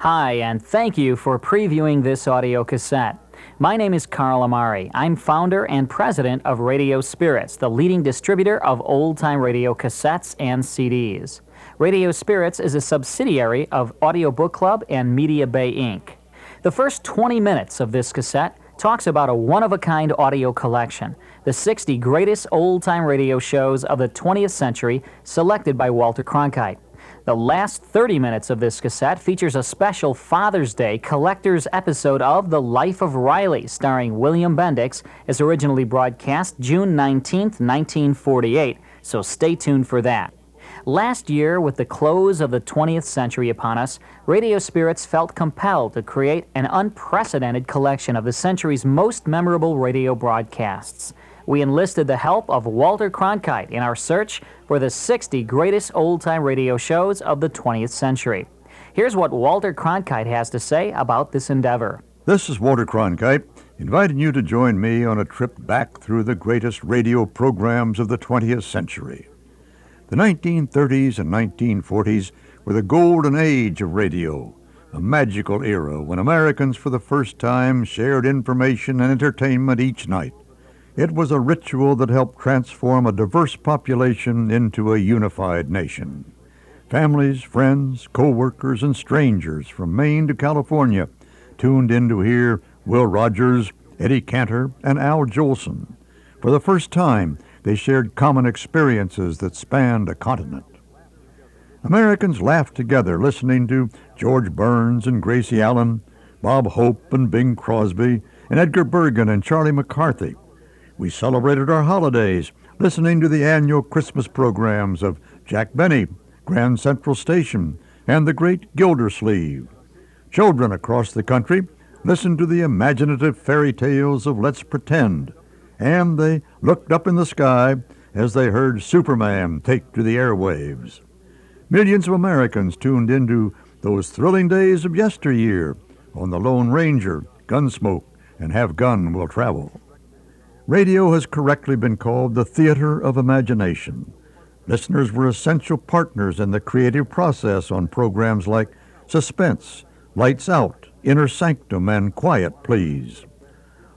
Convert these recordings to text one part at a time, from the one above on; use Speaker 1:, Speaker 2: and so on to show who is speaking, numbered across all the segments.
Speaker 1: Hi, and thank you for previewing this audio cassette. My name is Carl Amari. I'm founder and president of Radio Spirits, the leading distributor of old-time radio cassettes and CDs. Radio Spirits is a subsidiary of Audio Book Club and Media Bay, Inc. The first 20 minutes of this cassette talks about a one-of-a-kind audio collection, the 60 greatest old-time radio shows of the 20th century selected by Walter Cronkite. The last 30 minutes of this cassette features a special Father's Day collector's episode of The Life of Riley, starring William Bendix, as originally broadcast June 19, 1948, so stay tuned for that. Last year, with the close of the 20th century upon us, Radio Spirits felt compelled to create an unprecedented collection of the century's most memorable radio broadcasts. We enlisted the help of Walter Cronkite in our search for the 60 greatest old-time radio shows of the 20th century. Here's what Walter Cronkite has to say about this endeavor.
Speaker 2: This is Walter Cronkite, inviting you to join me on a trip back through the greatest radio programs of the 20th century. The 1930s and 1940s were the golden age of radio, a magical era when Americans for the first time shared information and entertainment each night. It was a ritual that helped transform a diverse population into a unified nation. Families, friends, co-workers, and strangers from Maine to California tuned in to hear Will Rogers, Eddie Cantor, and Al Jolson. For the first time, they shared common experiences that spanned a continent. Americans laughed together listening to George Burns and Gracie Allen, Bob Hope and Bing Crosby, and Edgar Bergen and Charlie McCarthy. We celebrated our holidays listening to the annual Christmas programs of Jack Benny, Grand Central Station, and the Great Gildersleeve. Children across the country listened to the imaginative fairy tales of Let's Pretend, and they looked up in the sky as they heard Superman take to the airwaves. Millions of Americans tuned into those thrilling days of yesteryear on the Lone Ranger, Gunsmoke, and Have Gun Will Travel. Radio has correctly been called the theater of imagination. Listeners were essential partners in the creative process on programs like Suspense, Lights Out, Inner Sanctum, and Quiet Please.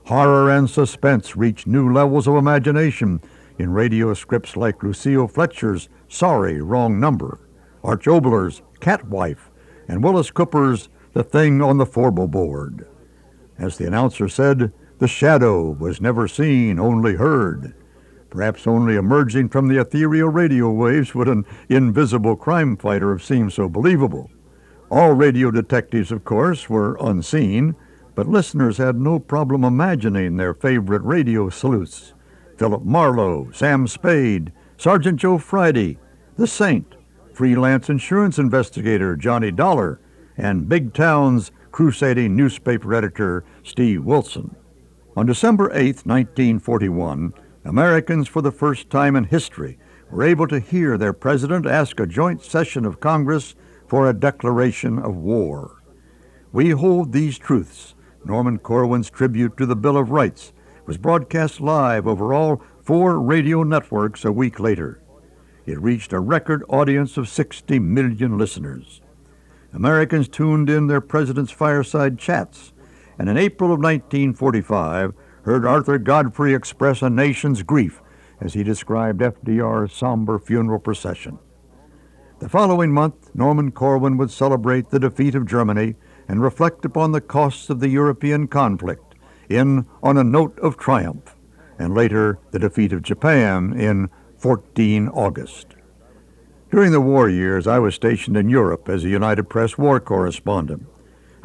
Speaker 2: Horror and suspense reached new levels of imagination in radio scripts like Lucille Fletcher's Sorry, Wrong Number, Arch Obler's Catwife, and Willis Cooper's The Thing on the Forble Board. As the announcer said, the shadow was never seen, only heard. Perhaps only emerging from the ethereal radio waves would an invisible crime fighter have seemed so believable. All radio detectives, of course, were unseen, but listeners had no problem imagining their favorite radio sleuths: Philip Marlowe, Sam Spade, Sergeant Joe Friday, The Saint, freelance insurance investigator Johnny Dollar, and Big Town's crusading newspaper editor Steve Wilson. On December 8, 1941, Americans for the first time in history were able to hear their president ask a joint session of Congress for a declaration of war. We hold these truths. Norman Corwin's tribute to the Bill of Rights was broadcast live over all 4 radio networks a week later. It reached a record audience of 60 million listeners. Americans tuned in their president's fireside chats, and in April of 1945 heard Arthur Godfrey express a nation's grief as he described FDR's somber funeral procession. The following month, Norman Corwin would celebrate the defeat of Germany and reflect upon the costs of the European conflict in On a Note of Triumph, and later the defeat of Japan in 14 August. During the war years, I was stationed in Europe as a United Press war correspondent.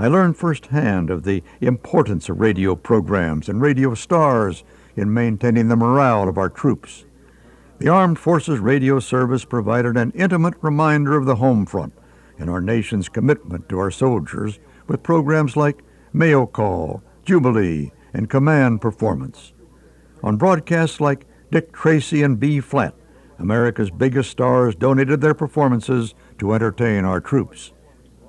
Speaker 2: I learned firsthand of the importance of radio programs and radio stars in maintaining the morale of our troops. The Armed Forces Radio Service provided an intimate reminder of the home front and our nation's commitment to our soldiers with programs like Mail Call, Jubilee, and Command Performance. On broadcasts like Dick Tracy and B Flat, America's biggest stars donated their performances to entertain our troops.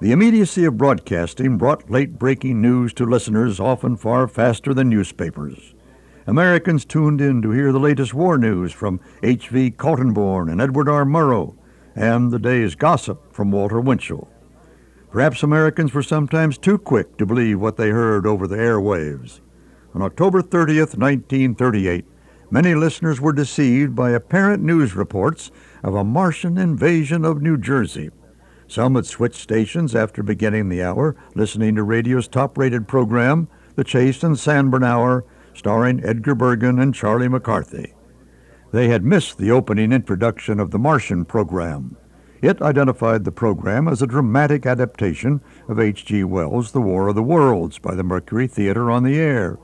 Speaker 2: The immediacy of broadcasting brought late-breaking news to listeners often far faster than newspapers. Americans tuned in to hear the latest war news from H.V. Kaltenborn and Edward R. Murrow, and the day's gossip from Walter Winchell. Perhaps Americans were sometimes too quick to believe what they heard over the airwaves. On October 30th, 1938, many listeners were deceived by apparent news reports of a Martian invasion of New Jersey. Some had switched stations after beginning the hour, listening to radio's top-rated program, The Chase and Sanborn Hour, starring Edgar Bergen and Charlie McCarthy. They had missed the opening introduction of the Martian program. It identified the program as a dramatic adaptation of H.G. Wells' The War of the Worlds by the Mercury Theater on the Air.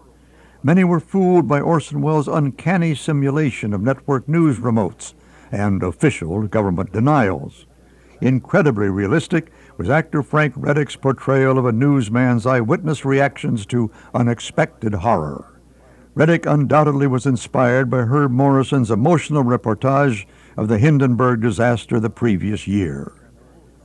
Speaker 2: Many were fooled by Orson Welles' uncanny simulation of network news remotes and official government denials. Incredibly realistic was actor Frank Reddick's portrayal of a newsman's eyewitness reactions to unexpected horror. Reddick undoubtedly was inspired by Herb Morrison's emotional reportage of the Hindenburg disaster the previous year.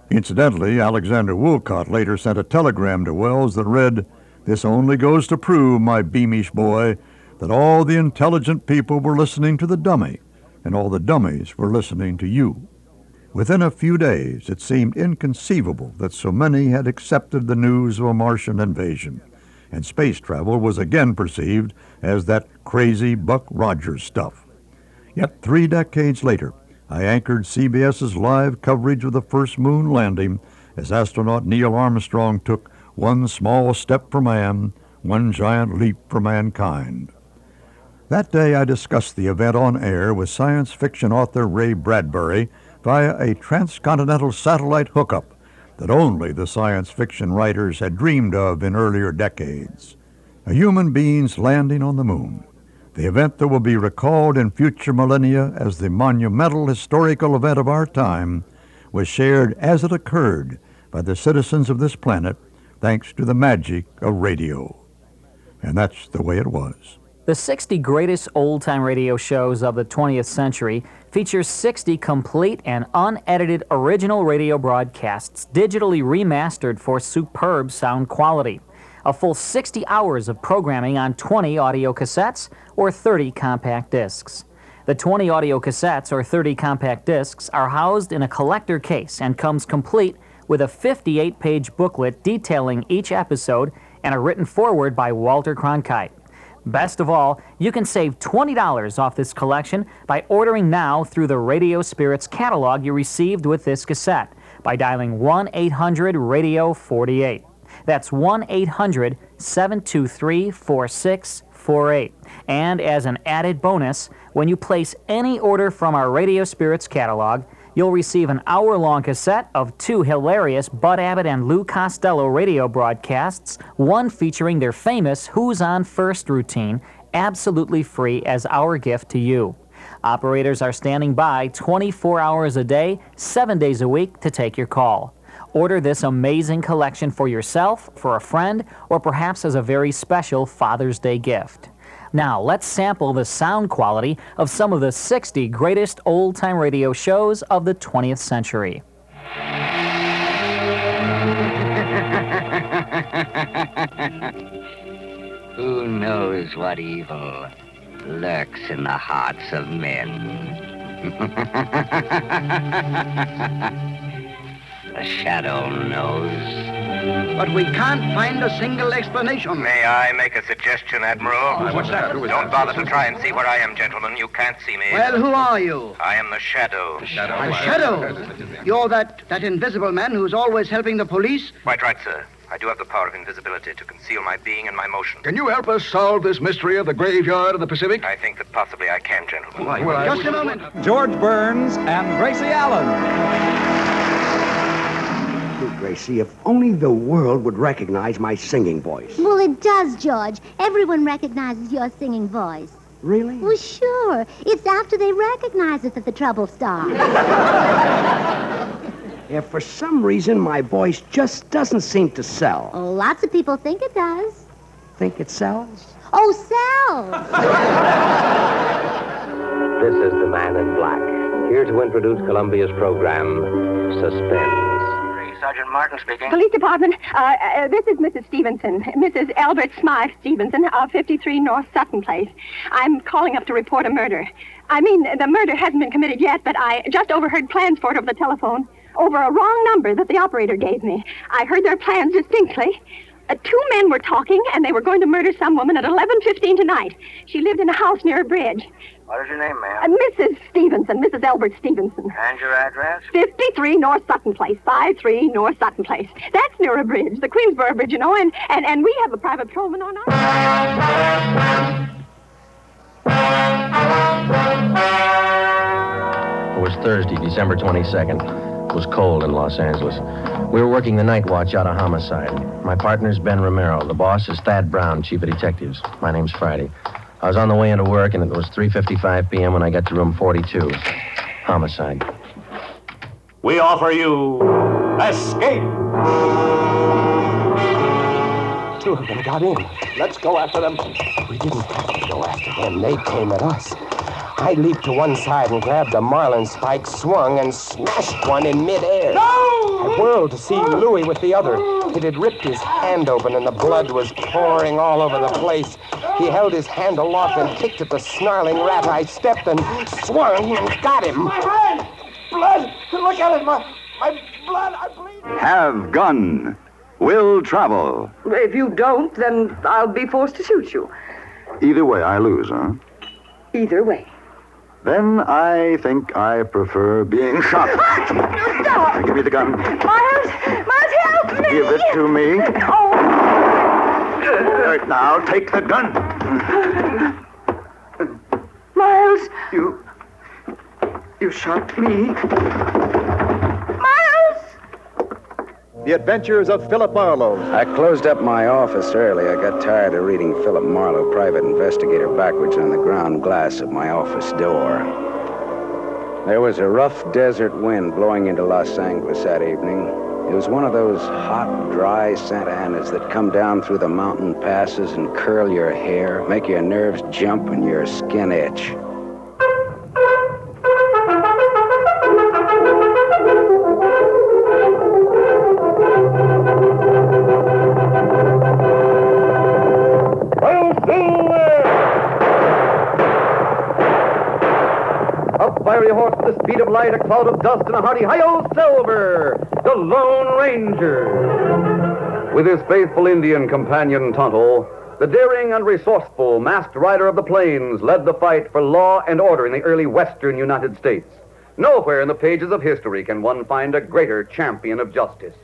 Speaker 2: Incidentally, Alexander Woolcott later sent a telegram to Wells that read, "This only goes to prove, my Beamish boy, that all the intelligent people were listening to the dummy, and all the dummies were listening to you." Within a few days, it seemed inconceivable that so many had accepted the news of a Martian invasion, and space travel was again perceived as that crazy Buck Rogers stuff. Yet 3 decades later, I anchored CBS's live coverage of the first moon landing as astronaut Neil Armstrong took one small step for man, one giant leap for mankind. That day I discussed the event on air with science fiction author Ray Bradbury via a transcontinental satellite hookup that only the science fiction writers had dreamed of in earlier decades. A human being's landing on the moon, the event that will be recalled in future millennia as the monumental historical event of our time, was shared as it occurred by the citizens of this planet thanks to the magic of radio. And that's the way it was.
Speaker 1: The 60 greatest old-time radio shows of the 20th century features 60 complete and unedited original radio broadcasts digitally remastered for superb sound quality. A full 60 hours of programming on 20 audio cassettes or 30 compact discs. The 20 audio cassettes or 30 compact discs are housed in a collector case and comes complete with a 58-page booklet detailing each episode and a written foreword by Walter Cronkite. Best of all, you can save $20 off this collection by ordering now through the Radio Spirits catalog you received with this cassette by dialing 1-800-RADIO-48. That's 1-800-723-4648. And as an added bonus, when you place any order from our Radio Spirits catalog, you'll receive an hour-long cassette of 2 hilarious Bud Abbott and Lou Costello radio broadcasts, one featuring their famous Who's On First routine, absolutely free as our gift to you. Operators are standing by 24 hours a day, 7 days a week to take your call. Order this amazing collection for yourself, for a friend, or perhaps as a very special Father's Day gift. Now, let's sample the sound quality of some of the 60 greatest old-time radio shows of the 20th century.
Speaker 3: Who knows what evil lurks in the hearts of men? The shadow knows.
Speaker 4: But we can't find a single explanation.
Speaker 5: May I make a suggestion, Admiral?
Speaker 4: What's that?
Speaker 5: Don't bother to try and see where I am, gentlemen. You can't see me.
Speaker 4: Well, who are you?
Speaker 5: I am the Shadow.
Speaker 4: A shadow? You're that invisible man who's always helping the police?
Speaker 5: Quite right, sir. I do have the power of invisibility to conceal my being and my motion.
Speaker 6: Can you help us solve this mystery of the graveyard of the Pacific?
Speaker 5: I think that possibly I can, gentlemen.
Speaker 4: Just a moment.
Speaker 7: George Burns and Gracie Allen.
Speaker 8: Gracie, if only the world would recognize my singing voice.
Speaker 9: Well, it does, George. Everyone recognizes your singing voice.
Speaker 8: Really?
Speaker 9: Well, sure. It's after they recognize it that the trouble starts.
Speaker 8: If for some reason my voice just doesn't seem to sell.
Speaker 9: Oh, lots of people think it does.
Speaker 8: Think it sells?
Speaker 9: Oh, sells!
Speaker 10: This is the Man in Black, here to introduce Columbia's program, Suspense.
Speaker 5: Sergeant Martin speaking.
Speaker 11: Police Department, this is Mrs. Stevenson, Mrs. Albert Smythe Stevenson of 53 North Sutton Place. I'm calling up to report a murder. I mean, the murder hasn't been committed yet, but I just overheard plans for it over the telephone. over a wrong number that the operator gave me. I heard their plans distinctly. Two men were talking, and they were going to murder some woman at 11:15 tonight. She lived in a house near a bridge.
Speaker 12: What is your name, ma'am?
Speaker 11: Mrs. Stevenson, Mrs. Albert Stevenson.
Speaker 12: And your address?
Speaker 11: 53 North Sutton Place, 53 North Sutton Place. That's near a bridge, the Queensboro Bridge, you know, and we have a private patrolman on our...
Speaker 10: It was Thursday, December 22nd. It was cold in Los Angeles. We were working the night watch out of homicide. My partner's Ben Romero. The boss is Thad Brown, chief of detectives. My name's Friday. I was on the way into work, and it was 3:55 p.m. when I got to room 42. Homicide.
Speaker 13: We offer you escape.
Speaker 14: Two of them got in. Let's go after them. We didn't have to go after them. They came at us. I leaped to one side and grabbed a marlin spike, swung, and smashed one in midair.
Speaker 13: No!
Speaker 14: I whirled to see Louis with the other. It had ripped his hand open, and the blood was pouring all over the place. He held his hand aloft and kicked at the snarling rat. I stepped and swung and got him.
Speaker 13: My hand! Blood! Look at it! My blood! I bleed!
Speaker 15: Have gun. Will travel.
Speaker 16: If you don't, then I'll be forced to shoot you.
Speaker 15: Either way, I lose, huh?
Speaker 16: Either way.
Speaker 15: Then I think I prefer being shot.
Speaker 16: Stop!
Speaker 15: Give me the gun.
Speaker 16: Miles, help me!
Speaker 15: Give it to me.
Speaker 16: Oh!
Speaker 15: Right now, take the gun.
Speaker 16: Miles!
Speaker 15: You shot me.
Speaker 16: Miles!
Speaker 17: The Adventures of Philip Marlowe.
Speaker 18: I closed up my office early. I got tired of reading Philip Marlowe, private investigator, backwards on the ground glass of my office door. There was a rough desert wind blowing into Los Angeles that evening. It was one of those hot, dry Santa Anas that come down through the mountain passes and curl your hair, make your nerves jump and your skin itch.
Speaker 7: Fiery horse with the speed of light, a cloud of dust, and a hearty hi-yo Silver, the Lone Ranger. With his faithful Indian companion Tonto, the daring and resourceful masked rider of the plains led the fight for law and order in the early western United States. Nowhere in the pages of history can one find a greater champion of justice.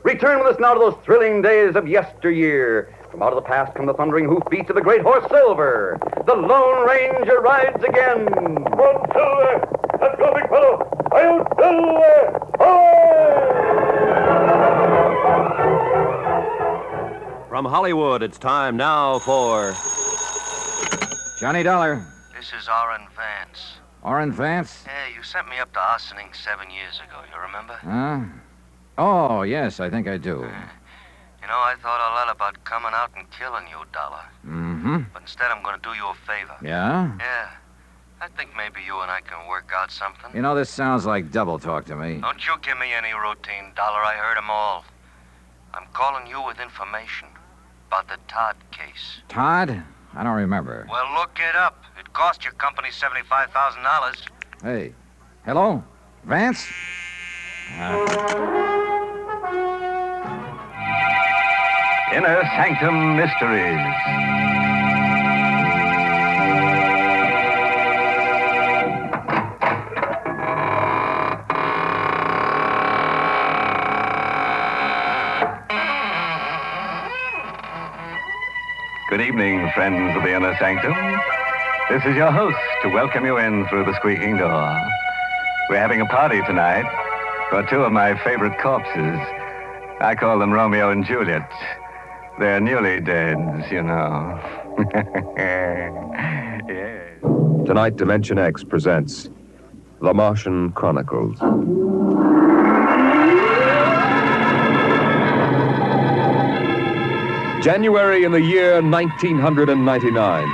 Speaker 7: Return with us now to those thrilling days of yesteryear. From out of the past come the thundering hoofbeats of the great horse Silver. The Lone Ranger rides again. Come on, Silver! Let's go, big fellow! Hi-yo, Silver! Ahoy!
Speaker 19: From Hollywood, it's time now for...
Speaker 20: Johnny Dollar.
Speaker 21: This is Orrin Vance.
Speaker 20: Orrin Vance?
Speaker 21: Yeah, you sent me up to Ossining 7 years ago, you remember?
Speaker 20: Huh? Oh, yes, I think I do.
Speaker 21: You know, I thought a lot about coming out and killing you, Dollar.
Speaker 20: Mm-hmm.
Speaker 21: But instead, I'm going to do you a favor.
Speaker 20: Yeah?
Speaker 21: Yeah. I think maybe you and I can work out something.
Speaker 20: You know, this sounds like double talk to me.
Speaker 21: Don't you give me any routine, Dollar. I heard 'em all. I'm calling you with information about the Todd case.
Speaker 20: Todd? I don't remember.
Speaker 21: Well, look it up. It cost your company $75,000.
Speaker 20: Hey. Hello? Vance?
Speaker 15: Inner Sanctum Mysteries. Good evening, friends of the Inner Sanctum. This is your host to welcome you in through the squeaking door. We're having a party tonight for two of my favorite corpses. I call them Romeo and Juliet. They're newly deads, you know. Yes.
Speaker 22: Tonight, Dimension X presents The Martian Chronicles. January in the year 1999.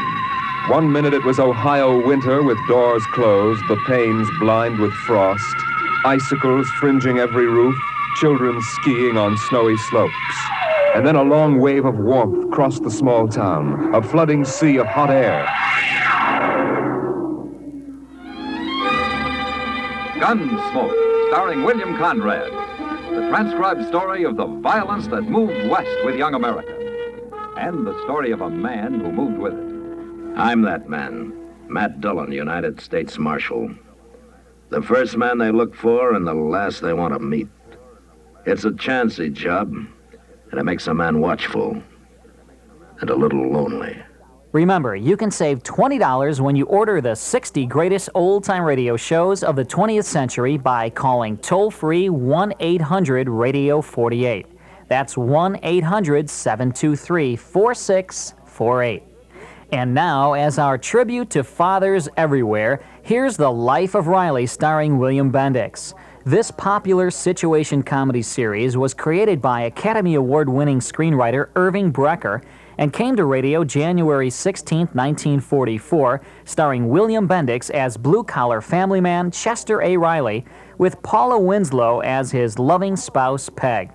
Speaker 22: 1 minute it was Ohio winter with doors closed, the panes blind with frost, icicles fringing every roof, children skiing on snowy slopes. And then a long wave of warmth crossed the small town, a flooding sea of hot air.
Speaker 23: Gunsmoke,
Speaker 1: starring William Conrad. The transcribed story of the violence that moved west with young America. And the story of a man who moved with it.
Speaker 10: I'm that man, Matt Dillon, United States Marshal. The first man they look for and the last they want to meet. It's a chancy job, and it makes a man watchful and a little lonely.
Speaker 2: Remember, you can save $20 when you order the 60 greatest old-time radio shows of the 20th century by calling toll-free 1-800-RADIO-48. That's 1-800-723-4648. And now, as our tribute to fathers everywhere, here's The Life of Riley starring William Bendix. This popular situation comedy series was created by Academy Award-winning screenwriter Irving Brecker and came to radio January 16, 1944, starring William Bendix as blue-collar family man Chester A. Riley, with Paula Winslow as his loving spouse Peg.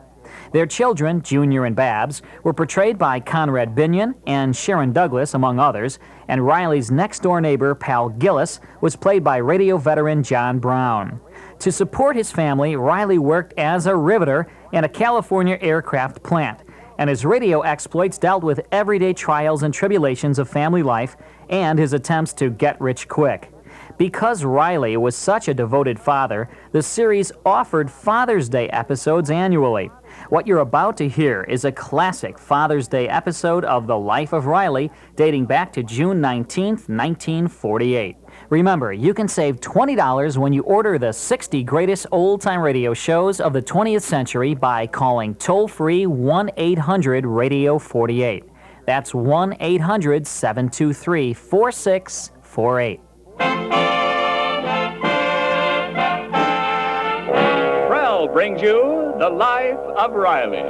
Speaker 2: Their children, Junior and Babs, were portrayed by Conrad Binion and Sharon Douglas, among others, and Riley's next-door neighbor, Pal Gillis, was played by radio veteran John Brown. To support his family, Riley worked as a riveter in a California aircraft plant, and his radio exploits dealt with everyday trials and tribulations of family life and his attempts to get rich quick. Because Riley was such a devoted father, the series offered Father's Day episodes annually. What you're about to hear is a classic Father's Day episode of The Life of Riley dating back to June 19, 1948. Remember, you can save $20 when you order the 60 greatest old-time radio shows of the 20th century by calling toll-free 1-800-RADIO-48. That's 1-800-723-4648.
Speaker 23: Prell brings you The Life of Riley.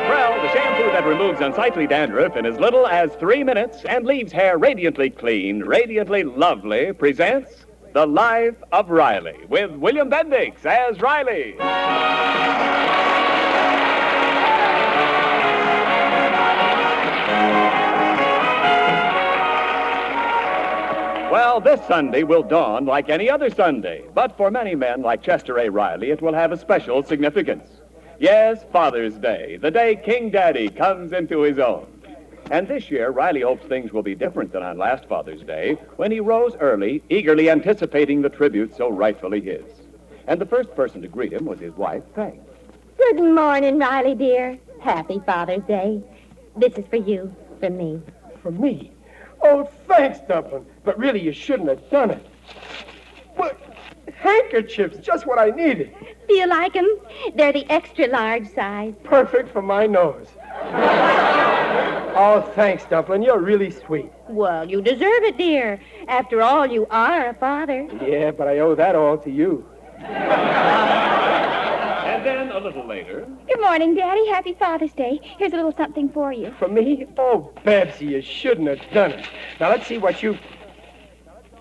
Speaker 23: Prell, the shampoo that removes unsightly dandruff in as little as 3 minutes and leaves hair radiantly clean, radiantly lovely, presents The Life of Riley with William Bendix as Riley. Well, this Sunday will dawn like any other Sunday, but for many men like Chester A. Riley, it will have a special significance. Yes, Father's Day, the day King Daddy comes into his own. And this year, Riley hopes things will be different than on last Father's Day, when he rose early, eagerly anticipating the tribute so rightfully his. And the first person to greet him was his wife, Peg.
Speaker 9: Good morning, Riley, dear. Happy Father's Day. This is for you, from me.
Speaker 13: For me? Oh, thanks, Dublin. But really, you shouldn't have done it. What? Handkerchiefs, just what I needed.
Speaker 9: Do you like them? They're the extra large size.
Speaker 13: Perfect for my nose. Oh, thanks, Dublin. You're really sweet.
Speaker 9: Well, you deserve it, dear. After all, you are a father.
Speaker 13: Yeah, but I owe that all to you.
Speaker 23: And then, a little later...
Speaker 24: Good morning, Daddy. Happy Father's Day. Here's a little something for you.
Speaker 13: For me? Oh, Babsy, you shouldn't have done it. Now, let's see what you...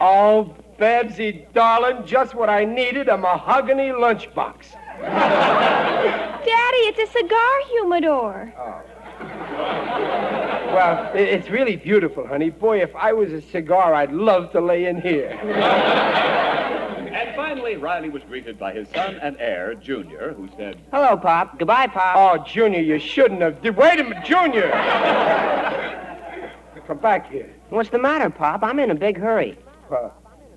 Speaker 13: Oh, Babsy, darling, just what I needed, a mahogany lunchbox.
Speaker 24: Daddy, it's a cigar humidor.
Speaker 13: Oh. Well, it's really beautiful, honey. Boy, if I was a cigar, I'd love to lay in here.
Speaker 23: And finally, Riley was greeted by his son and heir, Junior, who said...
Speaker 25: Hello, Pop. Goodbye, Pop.
Speaker 13: Oh, Junior, you shouldn't have... Wait a minute, Junior! Come back here.
Speaker 25: What's the matter, Pop? I'm in a big hurry.
Speaker 13: Well,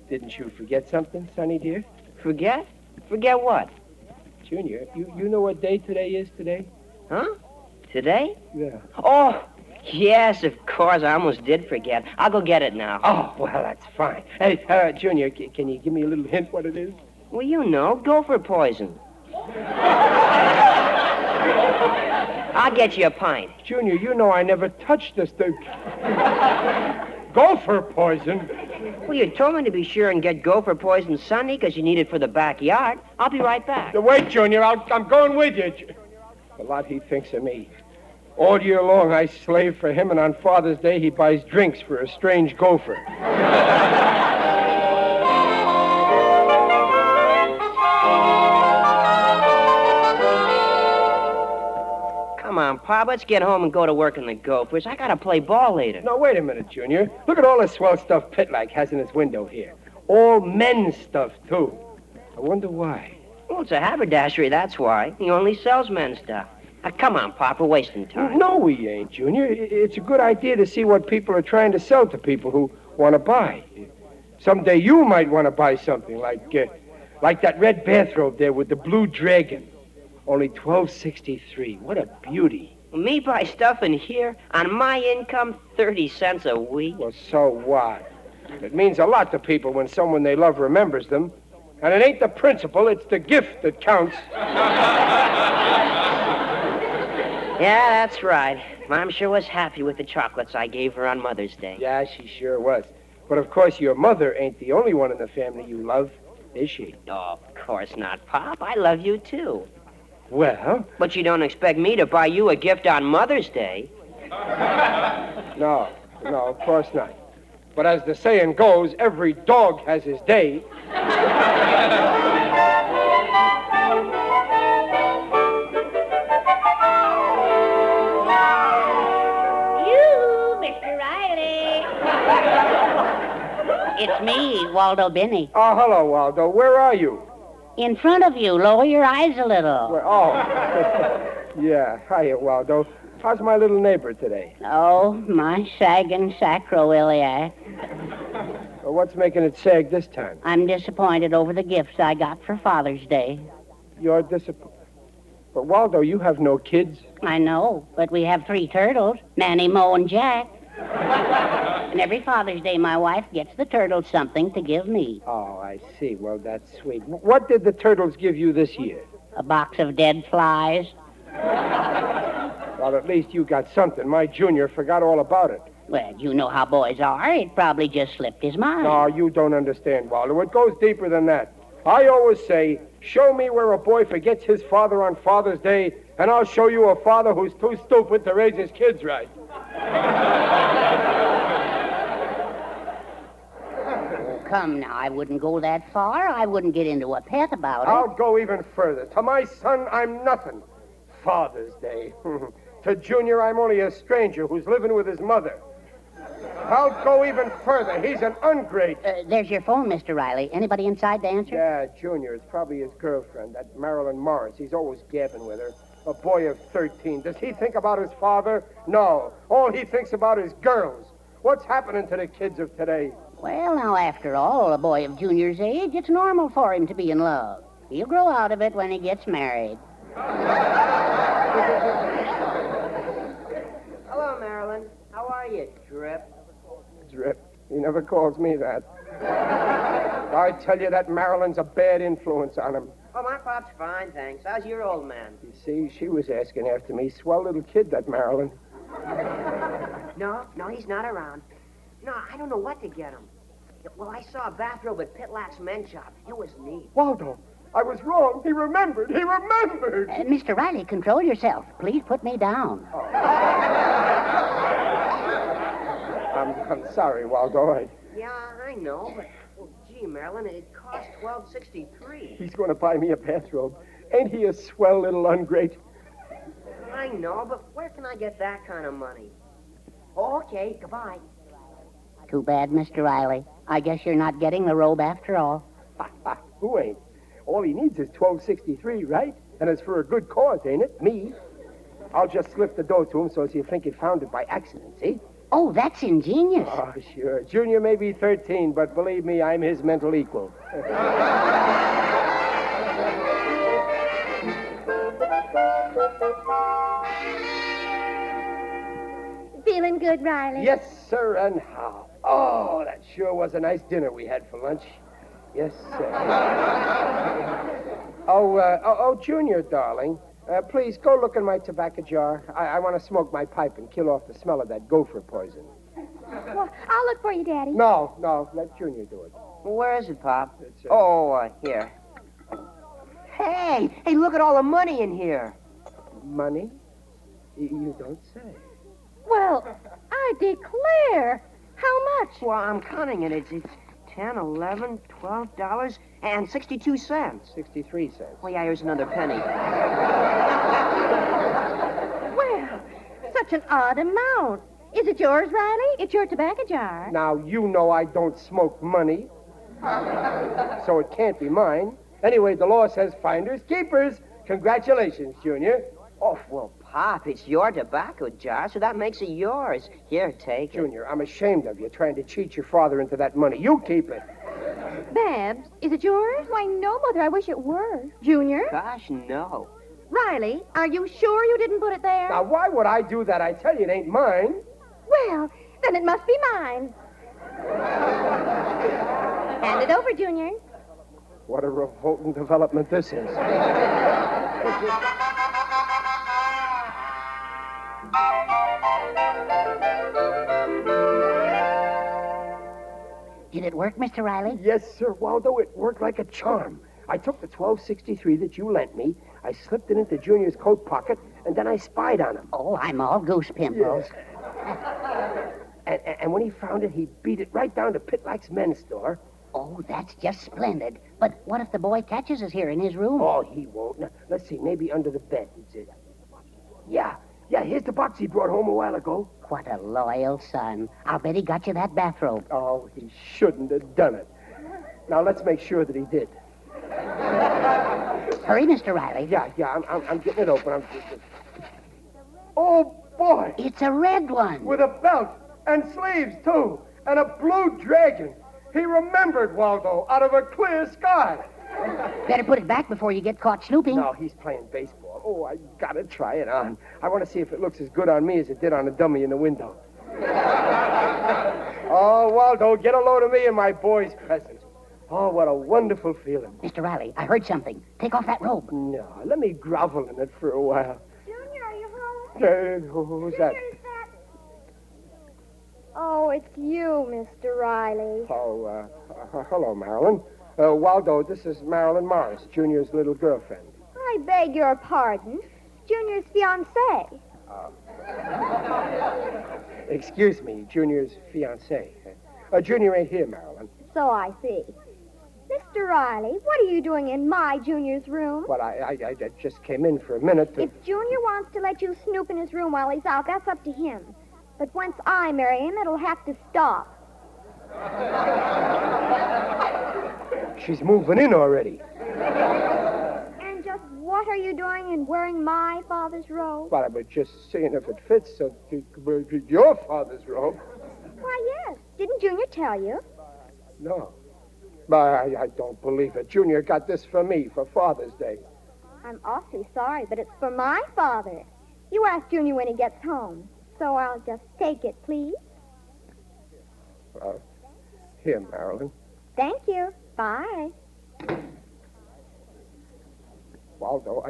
Speaker 13: didn't you forget something, Sonny dear?
Speaker 25: Forget? Forget what?
Speaker 13: Junior, you know what day today is today?
Speaker 25: Huh? Today?
Speaker 13: Yeah.
Speaker 25: Oh, yes, of course. I almost did forget. I'll go get it now.
Speaker 13: Oh, well, that's fine. Hey, Junior, can you give me a little hint what it is?
Speaker 25: Well, you know, gopher poison. I'll get you a pint.
Speaker 13: Junior, you know I never touched this thing. Gopher poison?
Speaker 25: Well, you told me to be sure and get gopher poison Sunday because you need it for the backyard. I'll be right back.
Speaker 13: Wait, Junior, I'm going with you. A lot he thinks of me. All year long, I slave for him, and on Father's Day, he buys drinks for a strange gopher.
Speaker 25: Come on, Pop, let's get home and go to work in the Gophers. I gotta play ball later.
Speaker 13: No, wait a minute, Junior. Look at all the swell stuff Pitlack has in his window here. All men's stuff, too. I wonder why.
Speaker 25: Well, it's a haberdashery, that's why. He only sells men's stuff. Now, come on, Pop, we're wasting time.
Speaker 13: No, we ain't, Junior. It's a good idea to see what people are trying to sell to people who want to buy. Someday you might want to buy something like that red bathrobe there with the blue dragon. Only $12.63. What a beauty.
Speaker 25: Me buy stuff in here? On my income, 30 cents a week?
Speaker 13: Well, so what? It means a lot to people when someone they love remembers them. And it ain't the principle, it's the gift that counts.
Speaker 25: Yeah, that's right. Mom sure was happy with the chocolates I gave her on Mother's Day.
Speaker 13: Yeah, she sure was. But of course, your mother ain't the only one in the family you love, is she?
Speaker 25: Oh, of course not, Pop. I love you, too.
Speaker 13: Well?
Speaker 25: But you don't expect me to buy you a gift on Mother's Day.
Speaker 13: No, of course not. But as the saying goes, every dog has his day.
Speaker 3: It's me, Waldo Binney.
Speaker 13: Oh, hello, Waldo. Where are you?
Speaker 3: In front of you. Lower your eyes a little.
Speaker 13: Yeah. Hiya, Waldo. How's my little neighbor today?
Speaker 3: Oh, my sagging sacroiliac.
Speaker 13: Well, what's making it sag this time?
Speaker 3: I'm disappointed over the gifts I got for Father's Day.
Speaker 13: You're disappointed? But, Waldo, you have no kids.
Speaker 3: I know, but we have 3 turtles, Manny, Mo, and Jack. And every Father's Day, my wife gets the turtles something to give me.
Speaker 13: Oh, I see. Well, that's sweet. What did the turtles give you this year?
Speaker 3: A box of dead flies.
Speaker 13: Well, at least you got something. My junior forgot all about it.
Speaker 3: Well, you know how boys are. It probably just slipped his mind.
Speaker 13: No, you don't understand, Waldo. It goes deeper than that. I always say, show me where a boy forgets his father on Father's Day, and I'll show you a father who's too stupid to raise his kids right.
Speaker 3: Come now, I wouldn't go that far. I wouldn't get into a pet about it.
Speaker 13: I'll go even further. To my son, I'm nothing. Father's Day. To Junior, I'm only a stranger who's living with his mother. I'll go even further. He's an ungrate.
Speaker 3: There's your phone, Mr. Riley. Anybody inside to answer?
Speaker 13: Yeah, Junior. It's probably his girlfriend, that Marilyn Morris. He's always gabbing with her. A boy of 13. Does he think about his father? No. All he thinks about is girls. What's happening to the kids of today?
Speaker 3: Well, now, after all, a boy of Junior's age, it's normal for him to be in love. He'll grow out of it when he gets married.
Speaker 25: Hello, Marilyn. How are you, Drip?
Speaker 13: Drip. He never calls me that. I tell you, that Marilyn's a bad influence on him.
Speaker 25: Oh, my pop's fine, thanks. How's your old man?
Speaker 13: You see, she was asking after me. Swell little kid, that Marilyn.
Speaker 25: No, he's not around. No, I don't know what to get him. Well, I saw a bathrobe at Pitlack's men's shop. It was neat.
Speaker 13: Waldo, I was wrong. He remembered.
Speaker 3: Mr. Riley, control yourself. Please put me down.
Speaker 13: Oh. I'm sorry, Waldo.
Speaker 25: Yeah, I know, but, gee, Marilyn, it cost $12.63.
Speaker 13: He's going to buy me a bathrobe. Ain't he a swell little ungrate?
Speaker 25: I know, but where can I get that kind of money? Oh, okay, goodbye.
Speaker 3: Too bad, Mr. Riley. I guess you're not getting the robe after all.
Speaker 13: Who ain't? All he needs is $12.63, right? And it's for a good cause, ain't it? Me. I'll just slip the dough to him so he'll think he found it by accident, see?
Speaker 3: Oh, that's ingenious.
Speaker 13: Oh, sure. Junior may be 13, but believe me, I'm his mental equal.
Speaker 9: Feeling good, Riley?
Speaker 13: Yes, sir, and how? Oh, that sure was a nice dinner we had for lunch. Yes, sir. Oh, Junior, darling, please go look in my tobacco jar. I want to smoke my pipe and kill off the smell of that gopher poison.
Speaker 9: Well, I'll look for you, Daddy.
Speaker 13: No, let Junior do it.
Speaker 25: Well, where is it, Pop?
Speaker 13: It's,
Speaker 25: Here. Hey, look at all the money in here.
Speaker 13: Money? You don't say.
Speaker 9: Well, I declare. How much?
Speaker 25: Well, I'm counting it. It's $10, $11, $12, and 62 cents.
Speaker 13: 63 cents.
Speaker 25: Well, yeah, here's another penny.
Speaker 9: such an odd amount. Is it yours, Riley? It's your tobacco jar.
Speaker 13: Now, you know I don't smoke money. So it can't be mine. Anyway, the law says finders, keepers. Congratulations, Junior.
Speaker 25: Oh, well, Pop, it's your tobacco jar, so that makes it yours. Here, take it.
Speaker 13: Junior, I'm ashamed of you trying to cheat your father into that money. You keep it.
Speaker 9: Babs, is it yours? Why, no, Mother. I wish it were. Junior?
Speaker 25: Gosh, no.
Speaker 9: Riley, are you sure you didn't put it there?
Speaker 13: Now, why would I do that? I tell you, it ain't mine.
Speaker 9: Well, then it must be mine. Hand it over, Junior.
Speaker 13: What a revolting development this is.
Speaker 3: Did it work, Mr. Riley?
Speaker 13: Yes, sir, Waldo. It worked like a charm. I took the 1263 that you lent me, I slipped it into Junior's coat pocket, and then I spied on him.
Speaker 3: Oh, I'm all goose pimples.
Speaker 13: And when he found it, he beat it right down to Pitlack's men's store.
Speaker 3: Oh, that's just splendid. But what if the boy catches us here in his room?
Speaker 13: Oh, he won't. Now, let's see, maybe under the bed. Yeah, here's the box he brought home a while ago.
Speaker 3: What a loyal son. I'll bet he got you that bathrobe.
Speaker 13: Oh, he shouldn't have done it. Now, let's make sure that he did.
Speaker 3: Hurry, Mr. Riley.
Speaker 13: Yeah, I'm getting it open. Oh, boy.
Speaker 3: It's a red one.
Speaker 13: With a belt and sleeves, too. And a blue dragon. He remembered, Waldo, out of a clear sky.
Speaker 3: Better put it back before you get caught snooping.
Speaker 13: No, he's playing baseball. Oh, I gotta try it on. I want to see if it looks as good on me as it did on the dummy in the window. Oh, Waldo, get a load of me and my boy's present. Oh, what a wonderful feeling.
Speaker 3: Mr. Riley, I heard something. Take off that robe.
Speaker 13: No, let me grovel in it for a while.
Speaker 9: Junior, are you home?
Speaker 13: Who's that?
Speaker 9: Oh, it's you, Mr. Riley.
Speaker 13: Oh, hello, Marilyn. Waldo, this is Marilyn Morris, Junior's little girlfriend.
Speaker 9: I beg your pardon. Junior's fiancée.
Speaker 13: Excuse me, Junior's fiancée. Junior ain't here, Marilyn.
Speaker 9: So I see. Mr. Riley, what are you doing in my Junior's room?
Speaker 13: Well, I just came in for a minute to...
Speaker 9: If Junior wants to let you snoop in his room while he's out, that's up to him. But once I marry him, it'll have to stop.
Speaker 13: She's moving in already.
Speaker 9: And just what are you doing in wearing my father's robe?
Speaker 13: Well, I was just seeing if it fits your father's robe.
Speaker 9: Why, yes. Didn't Junior tell you?
Speaker 13: No. But I don't believe it. Junior got this for me for Father's Day.
Speaker 9: I'm awfully sorry, but it's for my father. You ask Junior when he gets home. So I'll just take it, please.
Speaker 13: Here, Marilyn.
Speaker 9: Thank you. Bye.
Speaker 13: Waldo,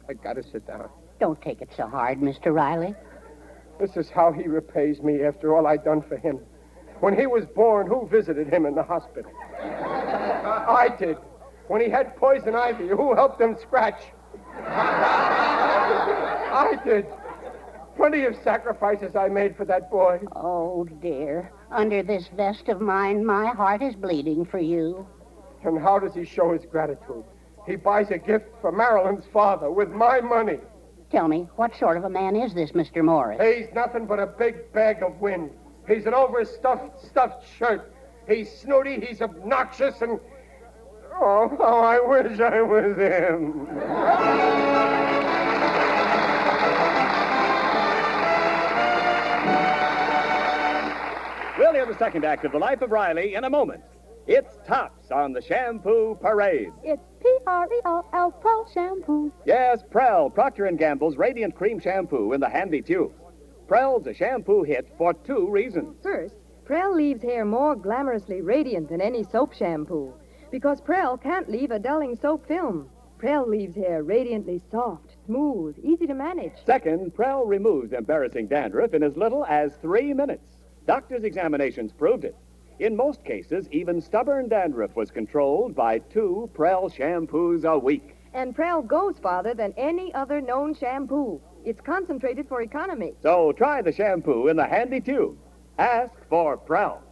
Speaker 13: I gotta sit down.
Speaker 3: Don't take it so hard, Mr. Riley.
Speaker 13: This is how he repays me after all I done for him. When he was born, who visited him in the hospital? I did. When he had poison ivy, who helped him scratch? I did. Plenty of sacrifices I made for that boy.
Speaker 3: Oh, dear. Under this vest of mine, my heart is bleeding for you.
Speaker 13: And how does he show his gratitude? He buys a gift for Marilyn's father with my money.
Speaker 3: Tell me, what sort of a man is this, Mr. Morris?
Speaker 13: He's nothing but a big bag of wind. He's an stuffed shirt. He's snooty, he's obnoxious, and... Oh, how I wish I was him.
Speaker 23: We'll hear the second act of The Life of Riley in a moment. It's Tops on the Shampoo Parade.
Speaker 4: It's P-R-E-L-L Pro Shampoo.
Speaker 23: Yes, Prell, Procter & Gamble's Radiant Cream Shampoo in the handy tube. Prell's a shampoo hit for two reasons.
Speaker 5: First, Prell leaves hair more glamorously radiant than any soap shampoo because Prell can't leave a dulling soap film. Prell leaves hair radiantly soft, smooth, easy to manage.
Speaker 23: Second, Prell removes embarrassing dandruff in as little as 3 minutes. Doctors' examinations proved it. In most cases, even stubborn dandruff was controlled by 2 Prell shampoos a week.
Speaker 5: And Prell goes farther than any other known shampoo. It's concentrated for economy.
Speaker 23: So try the shampoo in the handy tube. Ask for Prell.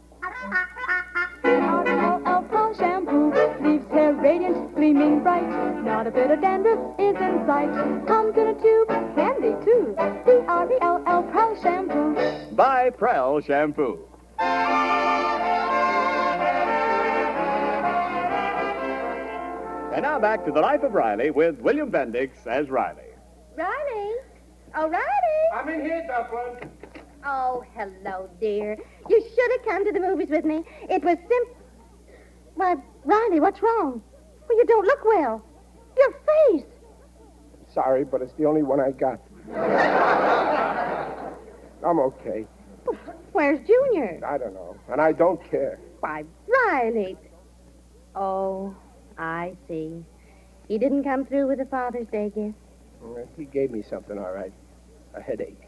Speaker 4: P-R-E-L-L Pro Shampoo leaves hair radiant, gleaming bright. Not a bit of dandruff is in sight. Comes in a tube, handy too. P-R-E-L-L Pro
Speaker 23: Buy Prell shampoo. And now back to the life of Riley with William Bendix as Riley.
Speaker 9: Riley? Oh, Riley!
Speaker 13: I'm in here, Dublin.
Speaker 9: Oh, hello, dear. You should have come to the movies with me. It was Why, Riley, what's wrong? Well, you don't look well. Your face.
Speaker 13: Sorry, but it's the only one I got. I'm okay.
Speaker 9: Where's Junior?
Speaker 13: I don't know, and I don't care.
Speaker 9: Why, Riley. Oh, I see. He didn't come through with the Father's Day gift.
Speaker 13: He gave me something, all right. A headache.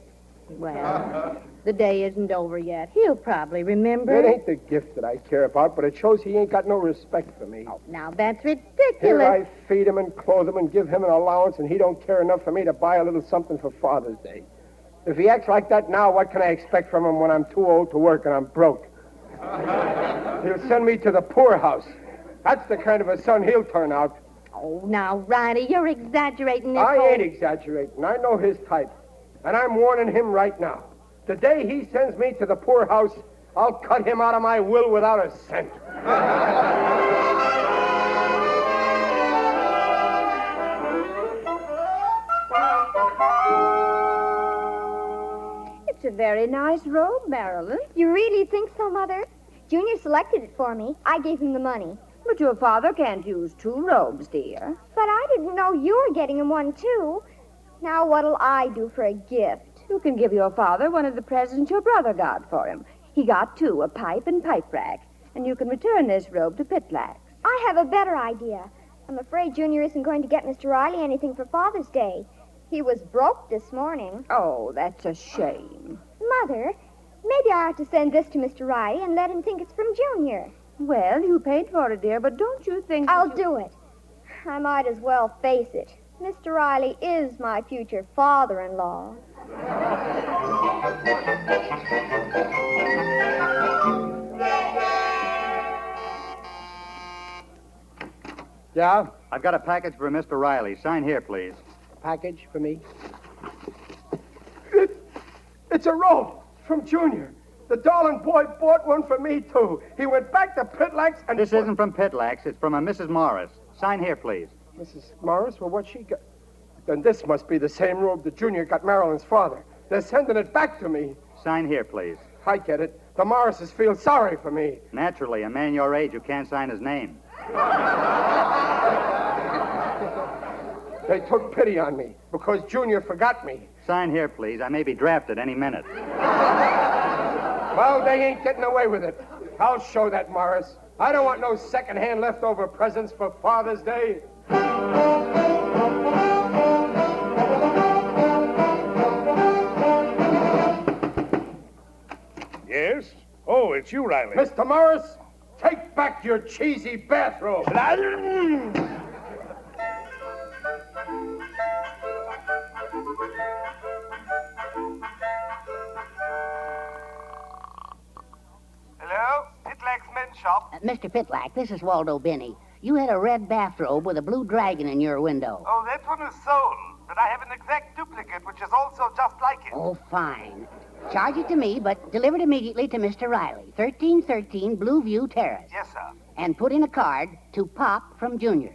Speaker 9: Well, the day isn't over yet. He'll probably remember.
Speaker 13: It ain't the gift that I care about, but it shows he ain't got no respect for me.
Speaker 9: Oh, now that's ridiculous.
Speaker 13: Here I feed him and clothe him and give him an allowance, and he don't care enough for me to buy a little something for Father's Day. If he acts like that now, what can I expect from him when I'm too old to work and I'm broke? He'll send me to the poorhouse. That's the kind of a son he'll turn out.
Speaker 9: Oh, now, Riley, you're exaggerating this
Speaker 13: I
Speaker 9: whole...
Speaker 13: ain't exaggerating. I know his type. And I'm warning him right now. The day he sends me to the poorhouse, I'll cut him out of my will without a cent.
Speaker 9: It's a very nice robe, Marilyn. You really think so, Mother? Junior selected it for me. I gave him the money.
Speaker 6: But your father can't use 2 robes, dear.
Speaker 9: But I didn't know you were getting him one, too. Now what'll I do for a gift?
Speaker 6: You can give your father one of the presents your brother got for him. He got 2, a pipe and pipe rack. And you can return this robe to Pitlax.
Speaker 9: I have a better idea. I'm afraid Junior isn't going to get Mr. Riley anything for Father's Day. He was broke this morning.
Speaker 6: Oh, that's a shame.
Speaker 9: Mother, maybe I ought to send this to Mr. Riley and let him think it's from Junior.
Speaker 6: Well, you paid for it, dear, but don't you think...
Speaker 9: I'll do it. I might as well face it. Mr. Riley is my future father-in-law.
Speaker 13: Yeah?
Speaker 8: I've got a package for Mr. Riley. Sign here, please.
Speaker 13: Package for me? It's a robe from Junior. The darling boy bought one for me, too. He went back to Pitlax and...
Speaker 8: This isn't from Pitlax. It's from a Mrs. Morris. Sign here, please.
Speaker 13: Mrs. Morris? Well, what she got? Then this must be the same robe that Junior got Marilyn's father. They're sending it back to me.
Speaker 8: Sign here, please.
Speaker 13: I get it. The Morrises feel sorry for me.
Speaker 8: Naturally, a man your age who can't sign his name.
Speaker 13: They took pity on me because Junior forgot me.
Speaker 8: Sign here, please. I may be drafted any minute.
Speaker 13: Well, they ain't getting away with it. I'll show that, Morris. I don't want no second-hand leftover presents for Father's Day.
Speaker 11: Yes? Oh, it's you, Riley.
Speaker 13: Mr. Morris, take back your cheesy bathrobe.
Speaker 12: Hello? Pitlack's men's shop.
Speaker 3: Mr. Pitlack, this is Waldo Binney. You had a red bathrobe with a blue dragon in your window.
Speaker 12: Oh, that one is sold. But I have an exact duplicate, which is also just like it.
Speaker 3: Oh, fine. Charge it to me, but deliver it immediately to Mr. Riley, 1313 Blueview Terrace.
Speaker 12: Yes, sir.
Speaker 3: And put in a card to Pop from Junior.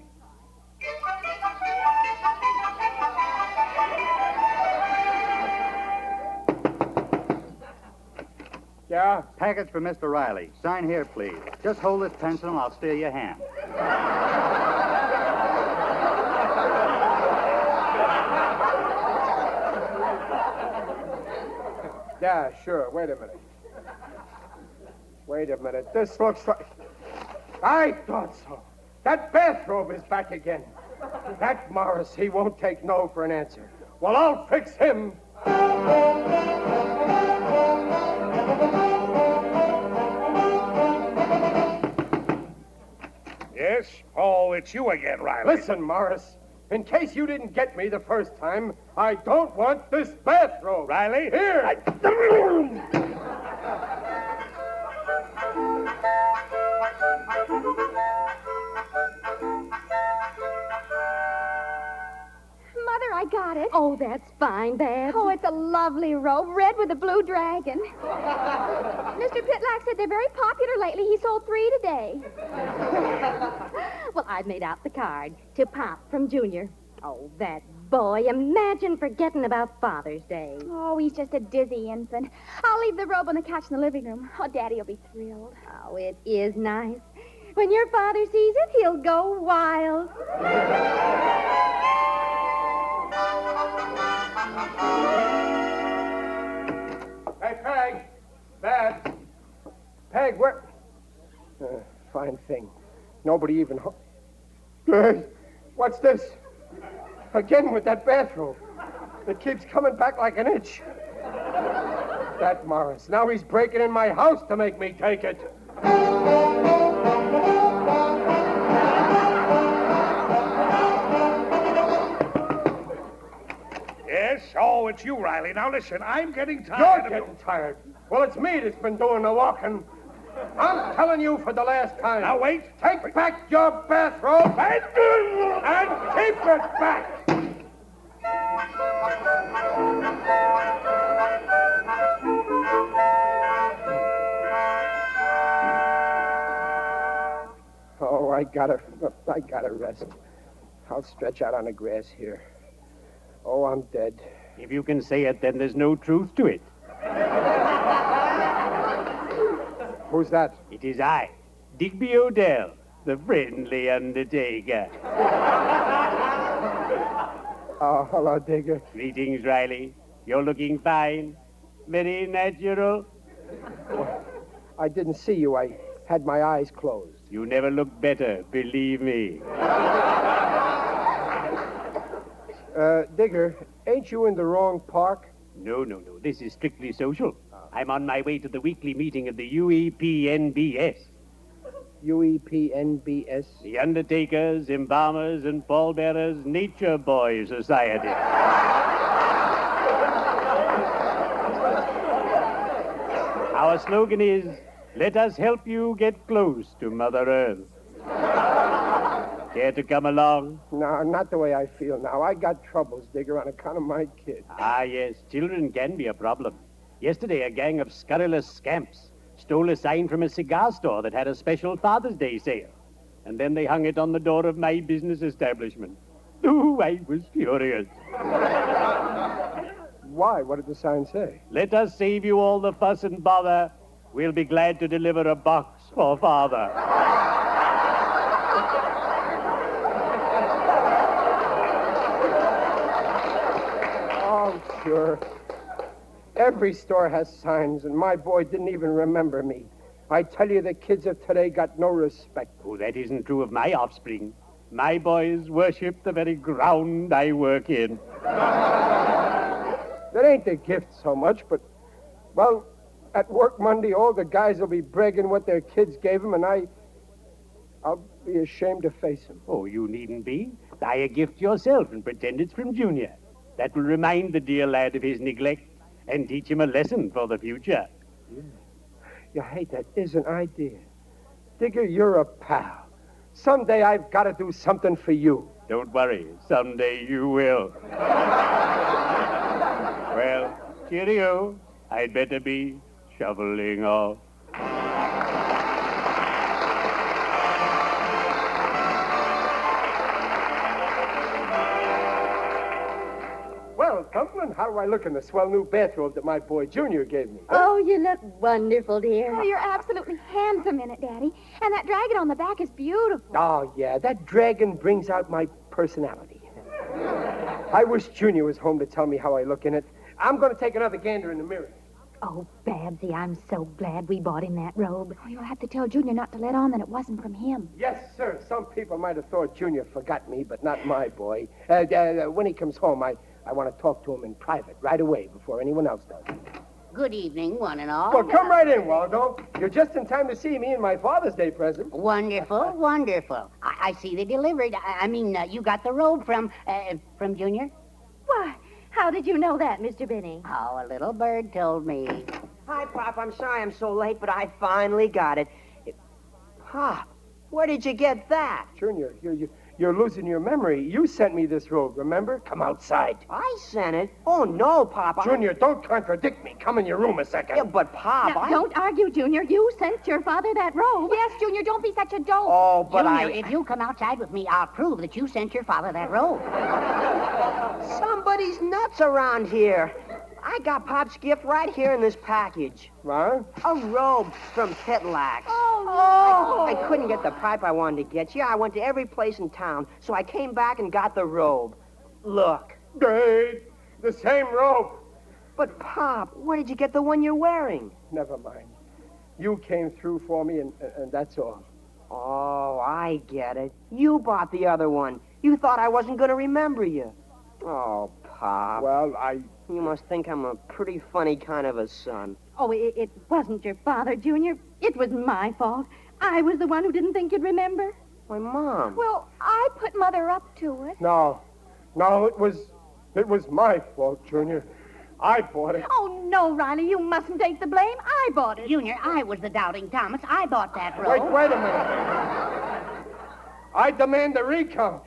Speaker 13: Yeah?
Speaker 8: Package for Mr. Riley. Sign here, please. Just hold this pencil and I'll steal your hand.
Speaker 13: Yeah, sure. Wait a minute. Wait a minute. This looks like... I thought so. That bathrobe is back again. That Morris, he won't take no for an answer. Well, I'll fix him.
Speaker 11: Yes? Oh, it's you again, Riley.
Speaker 13: Listen, Morris. In case you didn't get me the first time, I don't want this bathrobe.
Speaker 11: Riley?
Speaker 13: Here!
Speaker 9: Mother,
Speaker 24: I got it.
Speaker 9: Oh, that's fine, Babs.
Speaker 24: Oh, it's a lovely robe, red with a blue dragon. Mr. Pitlack said they're very popular lately. He sold 3 today.
Speaker 9: Well, I've made out the card. To Pop from Junior. Oh, that boy. Imagine forgetting about Father's Day.
Speaker 24: Oh, he's just a dizzy infant. I'll leave the robe on the couch in the living room. Oh, Daddy will be thrilled.
Speaker 9: Oh, it is nice. When your father sees it, he'll go wild.
Speaker 13: Hey, Peg. Babs. Peg, where... fine thing. Nobody even... Good. What's this? Again with that bathrobe. It keeps coming back like an itch. That Morris. Now he's breaking in my house to make me take it.
Speaker 11: Yes? Oh, it's you, Riley. Now, listen, I'm getting tired.
Speaker 13: You're getting tired. Well, it's me that's been doing the walking. I'm telling you for the last time.
Speaker 11: Now, wait.
Speaker 13: Take back your bathrobe and keep it back. Oh, I gotta rest. I'll stretch out on the grass here. Oh, I'm dead.
Speaker 7: If you can say it, then there's no truth to it.
Speaker 13: Who's that?
Speaker 7: It is I, Digby Odell, the friendly undertaker.
Speaker 13: Oh, hello, Digger.
Speaker 7: Greetings, Riley. You're looking fine. Very natural.
Speaker 13: I didn't see you. I had my eyes closed.
Speaker 7: You never look better, believe me.
Speaker 13: Digger, ain't you in the wrong park?
Speaker 7: No. This is strictly social. I'm on my way to the weekly meeting of the UEPNBS.
Speaker 13: UEPNBS?
Speaker 7: The Undertakers, Embalmers, and Pallbearers Nature Boy Society. Our slogan is, let us help you get close to Mother Earth. Care to come along?
Speaker 13: No, not the way I feel now. I got troubles, Digger, on account of my kid.
Speaker 7: Ah, yes, children can be a problem. Yesterday, a gang of scurrilous scamps stole a sign from a cigar store that had a special Father's Day sale. And then they hung it on the door of my business establishment. Oh, I was furious.
Speaker 13: Why? What did the sign say?
Speaker 7: Let us save you all the fuss and bother. We'll be glad to deliver a box for Father.
Speaker 13: Oh, sure. Every store has signs, and my boy didn't even remember me. I tell you, the kids of today got no respect.
Speaker 7: Oh, that isn't true of my offspring. My boys worship the very ground I work in.
Speaker 13: That ain't the gift so much, but, well, at work Monday, all the guys will be bragging what their kids gave them, and I'll be ashamed to face them.
Speaker 7: Oh, you needn't be. Buy a gift yourself and pretend it's from Junior. That will remind the dear lad of his neglect and teach him a lesson for the future.
Speaker 13: Yeah, hey, that is an idea. Digger, you're a pal. Someday I've got to do something for you.
Speaker 7: Don't worry. Someday you will. Well, cheerio. I'd better be shoveling off.
Speaker 13: Well, Dumplin', how do I look in the swell new bathrobe that my boy Junior gave me?
Speaker 9: Oh, you look wonderful, dear.
Speaker 24: Oh, you're absolutely handsome in it, Daddy. And that dragon on the back is beautiful.
Speaker 13: Oh, yeah, that dragon brings out my personality. I wish Junior was home to tell me how I look in it. I'm going to take another gander in the mirror.
Speaker 9: Oh, Babsy, I'm so glad we bought him that robe.
Speaker 24: Oh, you'll have to tell Junior not to let on that it wasn't from him.
Speaker 13: Yes, sir. Some people might have thought Junior forgot me, but not my boy. When he comes home, I want to talk to him in private right away before anyone else does.
Speaker 3: Good evening, one and all.
Speaker 13: Well, come right in, Waldo. You're just in time to see me and my Father's Day present.
Speaker 3: Wonderful, wonderful. I see they delivered. You got the robe from Junior?
Speaker 9: Why, how did you know that, Mr. Benny?
Speaker 3: Oh, a little bird told me.
Speaker 25: Hi, Pop. I'm sorry I'm so late, but I finally got it. Pop, where did you get that?
Speaker 13: Junior, You're losing your memory. You sent me this robe, remember? Come outside.
Speaker 25: I sent it? Oh, no, Pop.
Speaker 13: Junior, don't contradict me. Come in your room a second.
Speaker 25: Yeah, but, Pop,
Speaker 9: Now, don't argue, Junior. You sent your father that robe.
Speaker 24: Yes, Junior, don't be such a dope.
Speaker 25: Oh, but
Speaker 3: Junior, if you come outside with me, I'll prove that you sent your father that robe.
Speaker 25: Somebody's nuts around here. I got Pop's gift right here in this package.
Speaker 13: What?
Speaker 25: A robe from Pitlax.
Speaker 24: Oh.
Speaker 25: I couldn't get the pipe I wanted to get you. I went to every place in town, so I came back and got the robe. Look.
Speaker 13: Great. The same robe.
Speaker 25: But, Pop, where did you get the one you're wearing?
Speaker 13: Never mind. You came through for me, and that's all.
Speaker 25: Oh, I get it. You bought the other one. You thought I wasn't going to remember you. Oh, Pop.
Speaker 13: Well,
Speaker 25: You must think I'm a pretty funny kind of a son.
Speaker 9: Oh, it wasn't your father, Junior. It was my fault. I was the one who didn't think you'd remember.
Speaker 25: My Mom.
Speaker 24: Well, I put Mother up to it.
Speaker 13: No, it was my fault, Junior. I bought it.
Speaker 9: Oh, no, Riley, you mustn't take the blame. I bought it.
Speaker 3: Junior, I was the doubting Thomas. I bought that robe.
Speaker 13: Wait a minute. I demand a recount.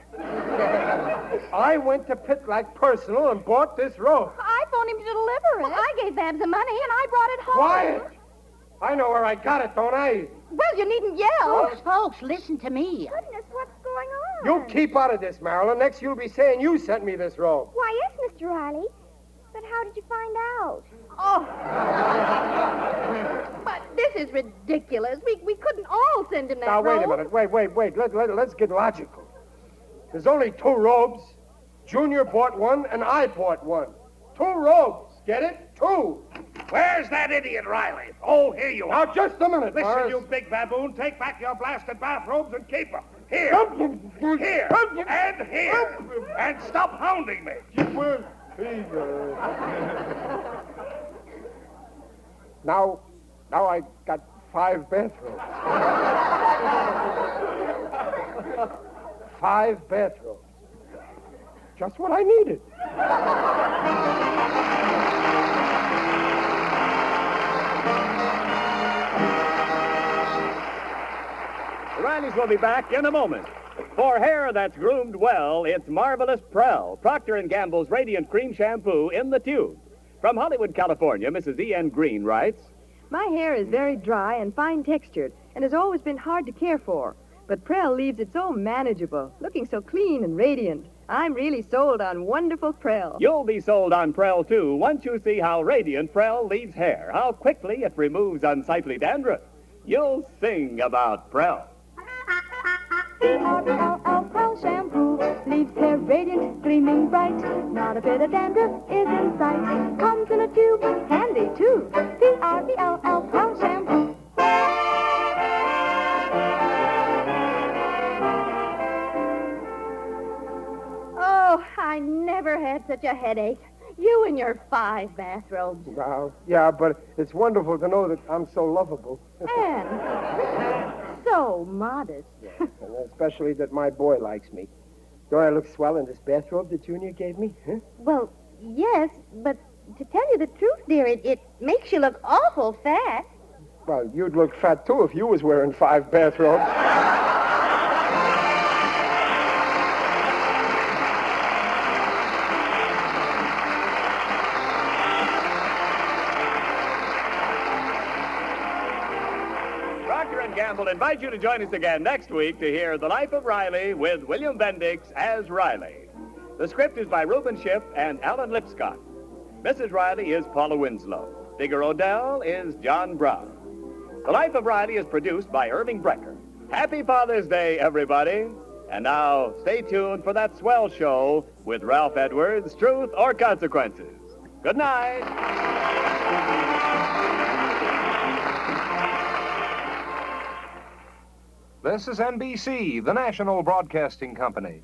Speaker 13: I went to Pitlack Personal and bought this robe.
Speaker 24: I phoned him to deliver it.
Speaker 9: Well, I gave Babs the money, and I brought it home.
Speaker 13: Quiet! I know where I got it, don't I?
Speaker 9: Well, you needn't yell.
Speaker 3: Folks, listen to me.
Speaker 24: Goodness, what's going on?
Speaker 13: You keep out of this, Marilyn. Next you'll be saying you sent me this robe.
Speaker 24: Why, yes, Mr. Riley. But how did you find out?
Speaker 9: Oh. But this is ridiculous. We couldn't all send him that
Speaker 13: Now, wait
Speaker 9: robe.
Speaker 13: a minute. Wait. Let's get logical. There's only 2 robes. Junior bought one, and I bought one. 2 robes. Get it? 2.
Speaker 11: Where's that idiot, Riley? Oh, here you are.
Speaker 13: Now, just a minute,
Speaker 11: Listen,
Speaker 13: Morris.
Speaker 11: you big baboon. Take back your blasted bathrobes and keep them. Here. Here. And here. And stop hounding me.
Speaker 13: Now I got 5 bathrobes. 5 bathrobes. Just what I needed.
Speaker 23: The Rileys will be back in a moment. For hair that's groomed well, it's Marvelous Prell, Procter & Gamble's Radiant Cream Shampoo in the tube. From Hollywood, California, Mrs. E.N. Green writes,
Speaker 5: My hair is very dry and fine-textured and has always been hard to care for. But Prell leaves it so manageable, looking so clean and radiant. I'm really sold on wonderful Prell.
Speaker 23: You'll be sold on Prell, too, once you see how radiant Prell leaves hair, how quickly it removes unsightly dandruff. You'll sing about Prell.
Speaker 4: P-R-E-L-L Prell shampoo leaves hair radiant, gleaming bright. Not a bit of dandruff is in sight. Comes in a tube, handy too. P-R-E-L-L Prell shampoo.
Speaker 9: Oh, I never had such a headache. You and your 5 bathrobes.
Speaker 13: Well, yeah, but it's wonderful to know that I'm so lovable.
Speaker 9: And so modest.
Speaker 13: And especially that my boy likes me. Do I look swell in this bathrobe that Junior gave me? Huh?
Speaker 9: Well, yes, but to tell you the truth, dear, it makes you look awful fat.
Speaker 13: Well, you'd look fat, too, if you was wearing 5 bathrobes.
Speaker 23: Procter & Gamble invite you to join us again next week to hear The Life of Riley with William Bendix as Riley. The script is by Reuben Schiff and Alan Lipscott. Mrs. Riley is Paula Winslow. Digger Odell is John Brown. The Life of Riley is produced by Irving Brecker. Happy Father's Day, everybody. And now, stay tuned for that swell show with Ralph Edwards, Truth or Consequences. Good night.
Speaker 22: This is NBC, the national broadcasting company.